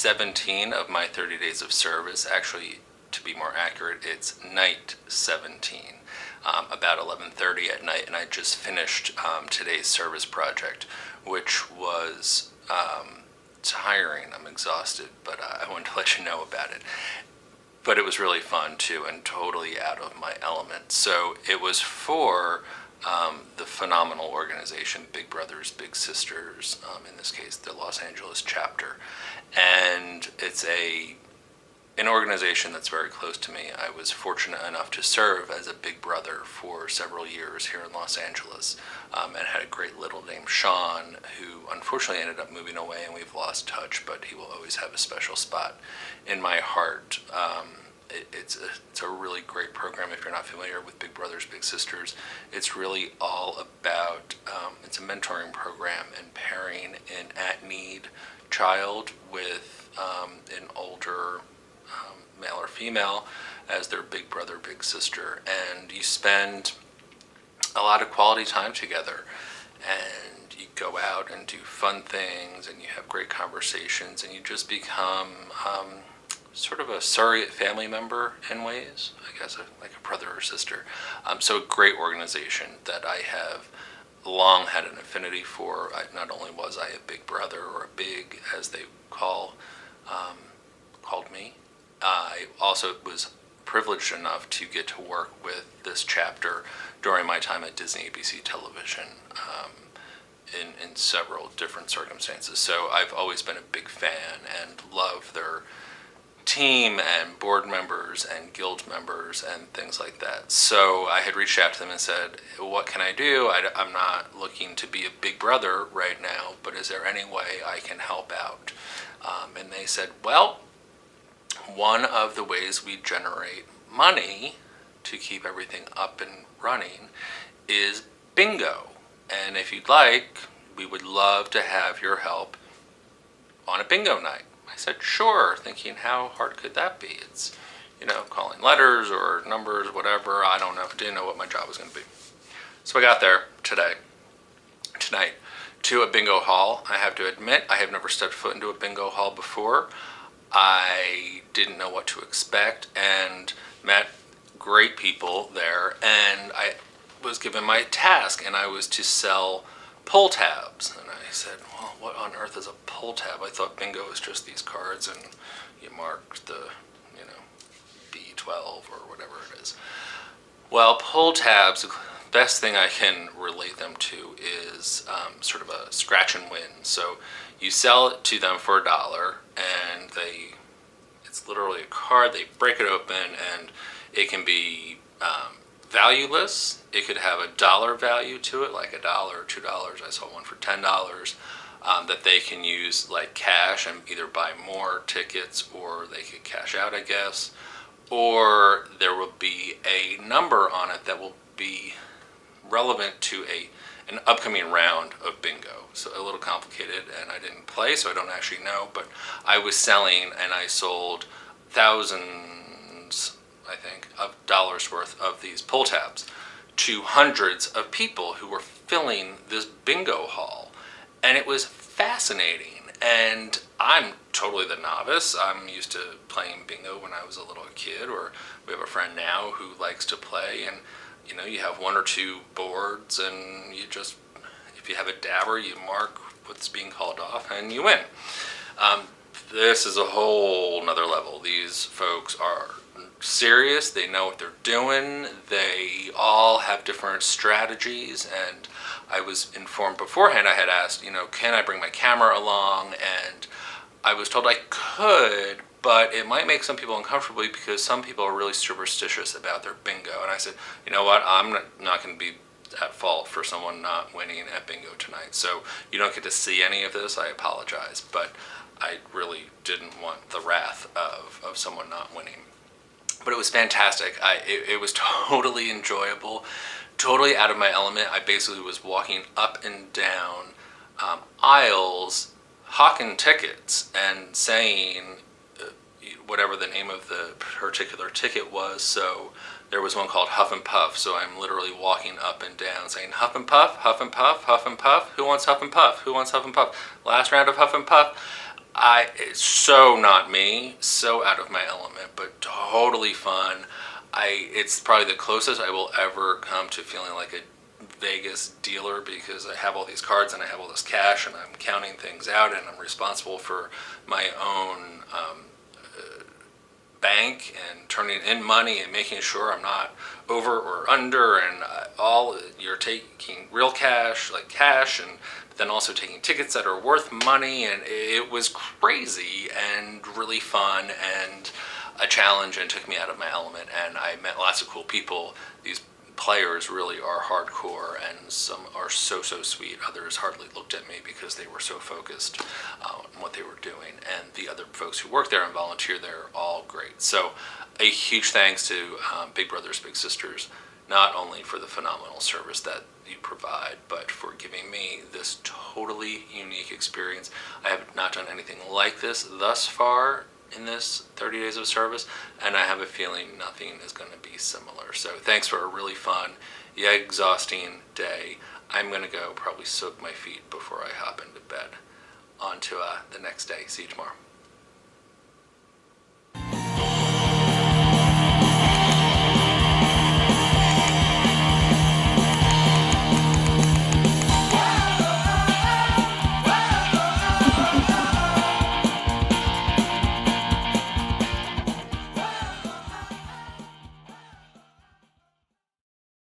17 of my 30 days of service. Actually, to be more accurate, it's night 17, about 11:30 at night, and I just finished today's service project, which was tiring. I'm exhausted, but I wanted to let you know about it. But it was really fun too, and totally out of my element. So it was for the phenomenal organization Big Brothers Big Sisters, in this case the Los Angeles chapter, and it's an organization that's very close to me. I was fortunate enough to serve as a big brother for several years here in Los Angeles, and had a great little named Sean, who unfortunately ended up moving away and we've lost touch, but he will always have a special spot in my heart. It's a really great program. If you're not familiar with Big Brothers Big Sisters, it's really all about, it's a mentoring program and pairing an at-need child with an older male or female as their big brother, big sister, and you spend a lot of quality time together, and you go out and do fun things, and you have great conversations, and you just become sort of a surrogate family member in ways, I guess, like a brother or sister. So a great organization that I have long had an affinity for. Not only was I a big brother, or a big, as they called me, I also was privileged enough to get to work with this chapter during my time at Disney ABC Television, in several different circumstances. So I've always been a big fan and love their team and board members and guild members and things like that. So I had reached out to them and said, what can I do? I'm not looking to be a big brother right now, but is there any way I can help out? And they said, well, one of the ways we generate money to keep everything up and running is bingo. And if you'd like, we would love to have your help on a bingo night. I said, sure, thinking how hard could that be? It's, calling letters or numbers, whatever. I don't know. Didn't know what my job was going to be. So I got there tonight, to a bingo hall. I have to admit, I have never stepped foot into a bingo hall before. I didn't know what to expect and met great people there, and I was given my task, and I was to sell pull tabs. And I said, well, what on earth is a pull tab? I thought bingo was just these cards and you mark the, B12 or whatever it is. Well, pull tabs, the best thing I can relate them to is sort of a scratch and win. So you sell it to them for $1, and it's literally a card. They break it open, and it can be valueless. It could have $1 value to it, like $1 or $2. I saw one for $10 that they can use like cash and either buy more tickets, or they could cash out, I guess. Or there will be a number on it that will be relevant to an upcoming round of bingo. So a little complicated, and I didn't play, so I don't actually know, but I was selling, and I sold thousands, I think, of dollars worth of these pull tabs to hundreds of people who were filling this bingo hall. And it was fascinating. And I'm totally the novice. I'm used to playing bingo when I was a little kid, or we have a friend now who likes to play, and you have one or two boards, and you just, if you have a dabber, you mark what's being called off and you win. This is a whole nother level. These folks are serious. They know what they're doing. They all have different strategies, and I was informed beforehand. I had asked, can I bring my camera along? And I was told I could, but it might make some people uncomfortable because some people are really superstitious about their bingo. And I said, you know what, I'm not going to be at fault for someone not winning at bingo tonight. So you don't get to see any of this. I apologize, but I really didn't want the wrath of someone not winning. But it was fantastic. It was totally enjoyable, totally out of my element. I basically was walking up and down aisles, hawking tickets and saying whatever the name of the particular ticket was. So there was one called Huff and Puff. So I'm literally walking up and down saying, Huff and Puff, Huff and Puff, Huff and Puff. Who wants Huff and Puff? Who wants Huff and Puff? Last round of Huff and Puff. It's so not me, so out of my element, but totally fun. It's probably the closest I will ever come to feeling like a Vegas dealer, because I have all these cards and I have all this cash and I'm counting things out and I'm responsible for my own bank and turning in money and making sure I'm not over or under, and all you're taking real cash, like cash, and then also taking tickets that are worth money, and it was crazy and really fun and a challenge, and took me out of my element, and I met lots of cool people. These players really are hardcore, and some are so sweet. Others hardly looked at me because they were so focused on what they were doing, and the other folks who work there and volunteer there are all great. So a huge thanks to Big Brothers Big Sisters, not only for the phenomenal service that you provide, but for giving me this totally unique experience. I have not done anything like this thus far in this 30 days of service, and I have a feeling nothing is going to be similar. So thanks for a really fun yet exhausting day. I'm going to go probably soak my feet before I hop into bed. On to the next day. See you tomorrow.